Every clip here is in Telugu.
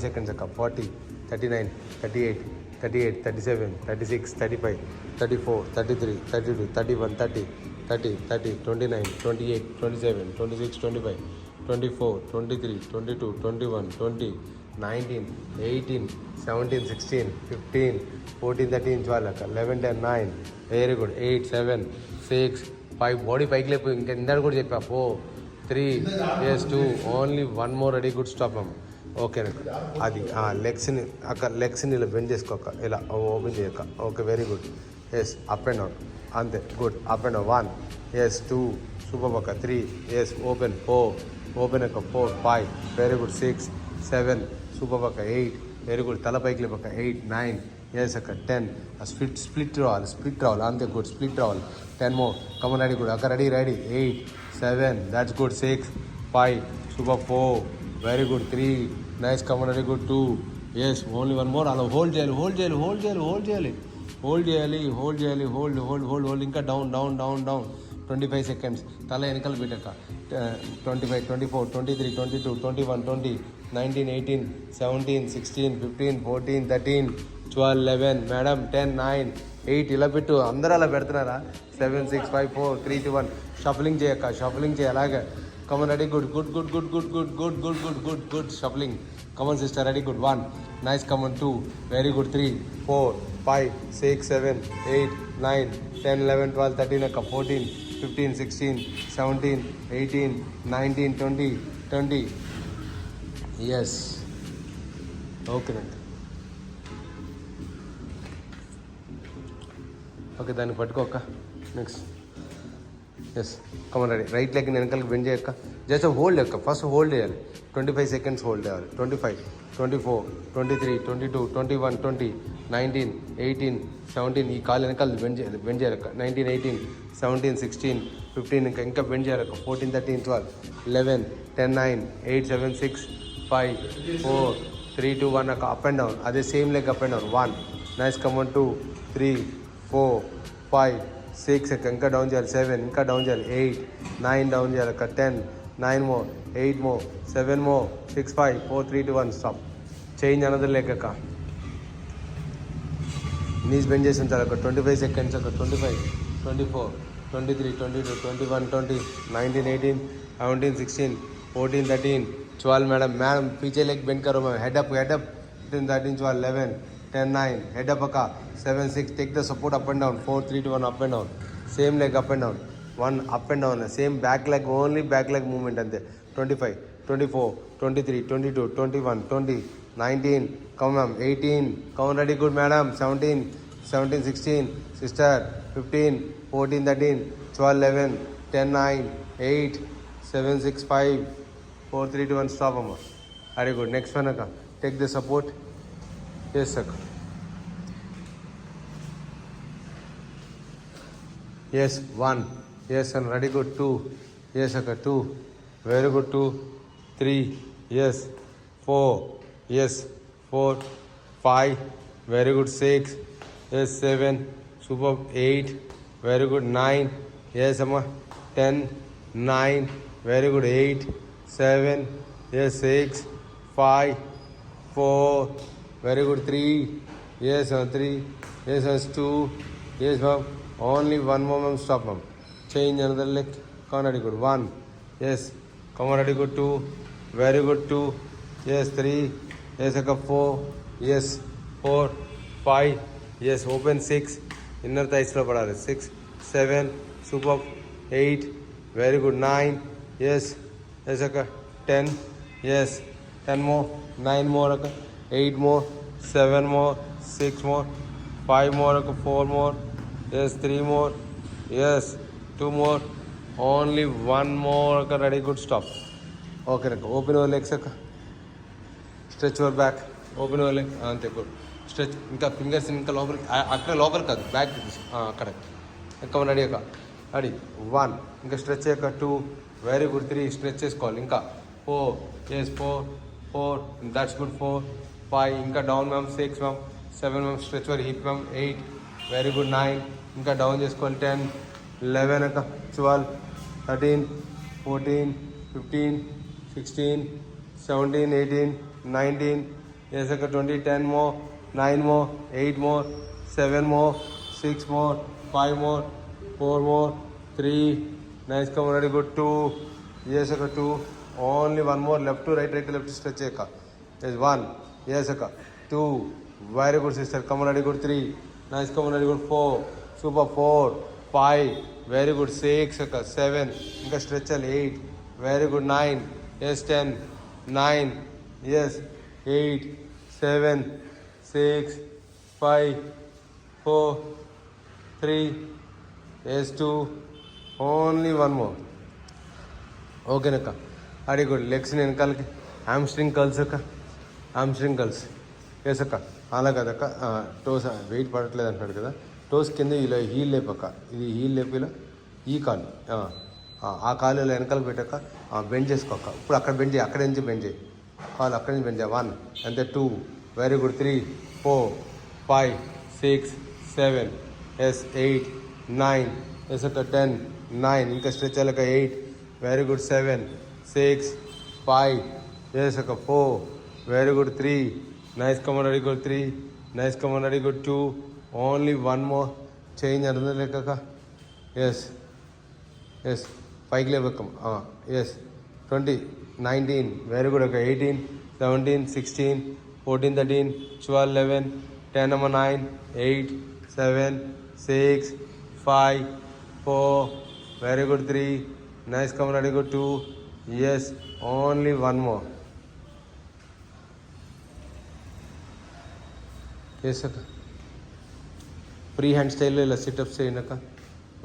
seconds akka 40 39 38 38 37 36 35 34 33 32 31 30 30 30 29 28 27 26 25 24 23 22 21 20 19 18 17 16 15 14 13 12 అక్క 11 10 9 వెరీ గుడ్ 8 7 6 5 బాడీ పైకి లేపు ఇంకా ఇందాక కూడా చెప్పా 4 3 yes 2 only 1 more ready good stop అమ్మ ఓకే అది లెగ్స్ని అక్క లెగ్స్ని ఇలా బెండ్ చేసుకోక ఇలా ఓపెన్ చేయక okay very good yes up and down అంతే good up and down 1 yes 2 super అక్క 3 ఎస్ ఓపెన్ 4 ఓపెన్ అక్క 4 5 వెరీ గుడ్ 6 7 సూపర్ అక్క 8 వెరీ గుడ్ తల పైకి లేపక్క 8 9 ఎస్ అక్క 10 స్ప్లిట్ రావాలి అంతే గుడ్ స్ప్లిట్ రావాలి 10 మోర్ కమన్ రెడీ గుడ్ అక్క ready 8 7 that's good 6 5 super 4 very good 3 nice come on ready good 2 yes only 1 more అలా హోల్డ్ చేయాలి ఇంకా డౌన్ 25 సెకండ్స్ తల వెనకాల పెట్టక 25 24 23 22 21 20 19 18 17 16 15 14 13 12 11 మేడం 10 9 8 ఇలా పెట్టు అందరూ అలా పెడుతున్నారా 7 6 5 4 3 2 1 షఫలింగ్ చేయ అలాగే come on ready good shuffling come on sister ready good 1 nice come on 2 very good 3 4 5 6 7 8 9 10 11 12 13 అక్క 14 15 16 17 18 19 20 ఎస్ ఓకేనండి ఓకే దాన్ని పట్టుకోక next yes come on ready right leg వెనకాలకి బెండ్ చేయక్క జస్ట్ హోల్డ్ అక్క ఫస్ట్ హోల్డ్ చేయాలి 25 సెకండ్స్ హోల్డ్ చేయాలి 25 24 23 22 21 20 19 18 17 ఈ కాలు వెనకాల బెండ్ చేయాలక్క 19 18 17 16 15 ఇంకా బెండ్ చేయాలక్క 14 13 12 11 10 9 8 7 6 5 4 3 2 1 అక్క అప్ అండ్ డౌన్ అదే same leg up and down 1 nice come on 2 3 4 5 6 ఇంకా డౌన్ చేయాలి 7 ఇంకా డౌన్ చేయాలి 8 9 డౌన్ చేయాలి అక్క 10 9 more 8 more 7 more 6 5 4 3 2 1 stop change another leg అక్క నీస్ బెండ్ చేసి ఉంచాలి అక్క 25 సెకండ్స్ అక్క 25 24 23 22 21 20 19 18 17 16 14 13 12 मैडम पीछे लेग बेंड करो ma'am head up 15 13 12 11 10 9 head up अका 7 6 take the support up and down 4 3 2 1 up and down same leg up and down 1 up and down same back leg only back leg movement अंते 25 24 23 22 21 20 19 come ma'am 18 come ready good madam 17 16 sister 15 14 13 12 11 10 9 8 7 6 5 4 3 2 1 stop amma very good next one akka take the support yes sir yes 1 yes and ready good 2 yes akka 2 very good 2 3 yes 4 yes 4 5 very good 6 yes 7 super 8 very good 9 yes amma 10 9 very good 8 7 yes 6 5 4 very good 3 yes 3 yes 2 yes ma'am only one more ma'am stop ma'am change another leg come ready good 1 yes come ready good 2 very good 2 yes 3 yes 4 yes 4 5 yes open 6 inner thighs lo padali 6 7 super 8 very good 9 yes yes akka 10 yes 10 more 9 more akka 8 more 7 more 6 more 5 more akka 4 more yes 3 more yes 2 more only 1 more akka ready good stop okay akka open your legs akka stretch your back open your leg ante good stretch inka fingers inka local akka local kaadu back akkada akka ready akka ready 1 inka stretch akka 2 very good 3 stretch చేసుకోవాలి ఇంకా 4 yes 4 that's good 4 5 ఇంకా down ma'am 6 ma'am 7 ma'am stretch your hip ma'am 8 very good 9 ఇంకా డౌన్ చేసుకోవాలి 10 11 ఇంకా 12 13 14 15 16 17 18 19 Yes, okay, 20, 10 more, 9 more, 8 more, 7 more, 6 more, 5 more, 4 more, 3. Nice, come on, ready, good, 2. Yes, okay, 2. Only one more, left to right, right to left, stretch, okay. Yes, 1. Yes, okay, 2. Very good, sister, come on, ready, good, 3. Nice, come on, ready, good, 4. Super, 4. 5. Very good, 6, okay, 7. Inka stretch, 8. Very good, 9. Yes, 10. 9. Yes, 8, 7, 6, 5, 4, 3, yes, 2. Only one more. Okay, Naka. Very good. Legs in వెనకాలకి hamstring curls అక్క hamstring curls. Yes అక్క అలా కదక్క టోస్ వెయిట్ పడట్లేదు అంటున్నాడు కదా టోస్ కింద ఇలా హీల్ లేపక్క ఇది హీల్ లేపు ఇలా ఈ కాలు ఆ కాలు ఇలా వెనకాల పెట్టాక బెండ్ చేసుకోక్క ఇప్పుడు అక్కడ బెండ్ చేయి అక్కడ నుంచి బెండ్ చేయి కాలు అక్కడి నుంచి బెండ్ చేయి 1 అంతే 2 వెరీ గుడ్ 3 4 5 6 7 ఎస్ 8 9 ఎస్ అక్క 10 9 ఇంకా స్ట్రెచ్ అయ్యాక 8 వెరీ గుడ్ 7 6 5 ఎస్ అక్క 4 very good 3 nice come on ready good 3 nice come on ready good 2 only one more change అర్థం లేక ఎస్ ఎస్ పైకి లేపక్కం ఎస్ 20 19 వెరీ గుడ్ ఒక 18 17 16 14 13 12 11 10 number 9 8 7 6 5 4 very good 3 nice come ready good 2 yes only one more yes sir free hand style la sit ups cheyanaka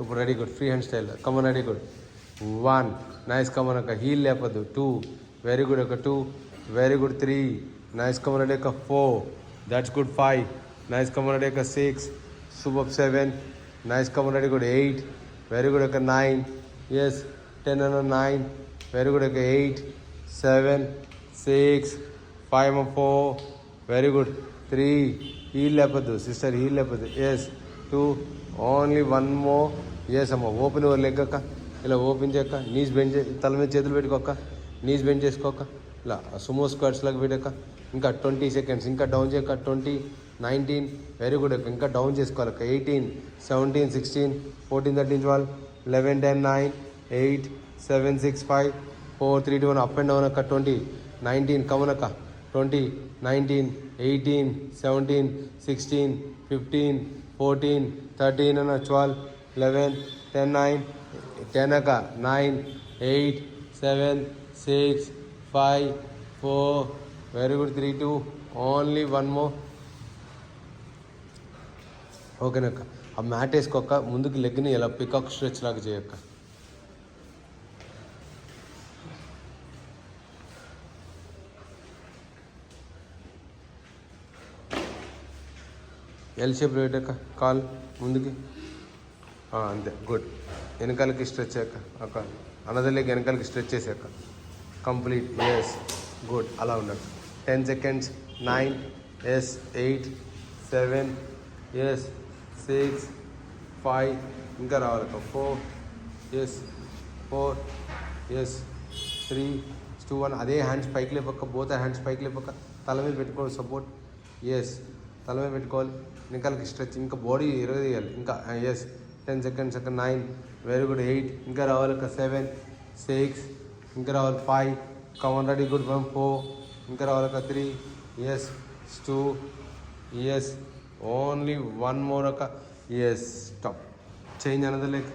ఇప్పుడు ready good free hand style come on ready good 1 nice come on ఒక హీల్ లేపదు 2 వెరీ గుడ్ ఒక 2 very good 3 nice come on ready ఒక 4 that's good 5 nice come on ready ఒక 6 super 7 nice come on ready good 8 very good ఒక 9 ఎస్ 10 and 9 వెరీ గుడ్ ఒక 8 7 6 5 4 వెరీ గుడ్ 3 హీల్ లేపదు సిస్టర్ హీల్ లేపదు yes 2 only one more yes అమ్మ ఓపెన్ ఓవర్ లెగ్ అక్క ఇలా ఓపెన్ చేయక్క నీస్ బెండ్ తల మీద చేతులు పెట్టుకోక నీస్ బెండ్ చేసుకోక ఇలా సుమో స్క్వాట్స్ లాగా పెట్టాక ఇంకా 20 seconds ఇంకా డౌన్ చేయక 20 19 వెరీ గుడ్ అక్క ఇంకా డౌన్ చేసుకోవాలి 18 17 16 14 13 12 11 10 9 8 7 6 5 4 3 2 1 అప్ అండ్ డౌన్ అక్క 20 19 కమన్ అక్క 20 19 18 17 16 15 14 13 and 12 11 10 9 10 aka 9 8 7 6 5 4 very good 3 2 only one more okay అక్క ఆ మ్యాట్ వేసుకోక ముందుకు లెగ్ని ఇలా పికాక్ స్ట్రెచ్ లాగా చేయక్క ఎల్ షేప్ పెట్టాక కాల్ ముందుకి అంతే గుడ్ వెనకాలకి స్ట్రెచ్ అయ్యాక అక్క అనదర్ లెగ్ వెనకాలకి స్ట్రెచ్ చేసాక కంప్లీట్ ఎస్ గుడ్ అలా ఉండదు 10 seconds 9 ఎస్ 8 7 ఎస్ 6 5 ఇంకా రావాలక్క 4 ఎస్ 4 ఎస్ 3 2 1 అదే హ్యాండ్స్ పైకి లేపక్క బోత్ హ్యాండ్స్ పైకి లేపక్క తల మీద పెట్టుకోవాలి సపోర్ట్ ఎస్ తల మీద పెట్టుకోవాలి వెనకాలకి స్ట్రెచ్ ఇంకా బాడీ ఎరగదీయాలి ఇంకా ఎస్ 10 seconds అక్క 9 వెరీ గుడ్ 8 ఇంకా రావాలి ఒక 7 6 ఇంకా రావాలి 5 కమన్ రెడీ గుడ్ 4 ఇంకా రావాలి ఒక 3 yes 2 yes only one more అక్క yes stop change another leg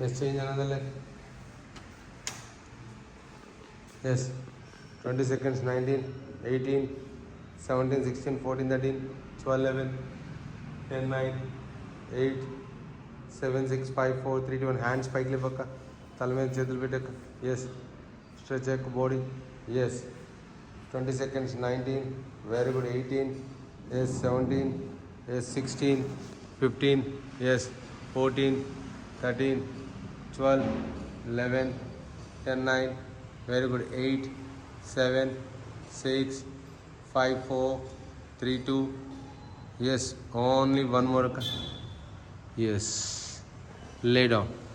Let's change another leg. Yes. 20 seconds. 19, 18, 17, 16, 14, 13, 12, 11, 10, 9, 8, 7, 6, 5, 4, 3, 2, 1. Hands pike lepaka. Tala మీద చేతులు పెట్టక. Yes. Stretch your body. Yes. 20 seconds. 19. Very good. 18. Yes. 17. Yes. 16. 15. Yes. 14. 13. 12, 11, 10, 9, very good, 8, 7, 6, 5, 4, 3, 2, Yes, only one more. Yes, lay down.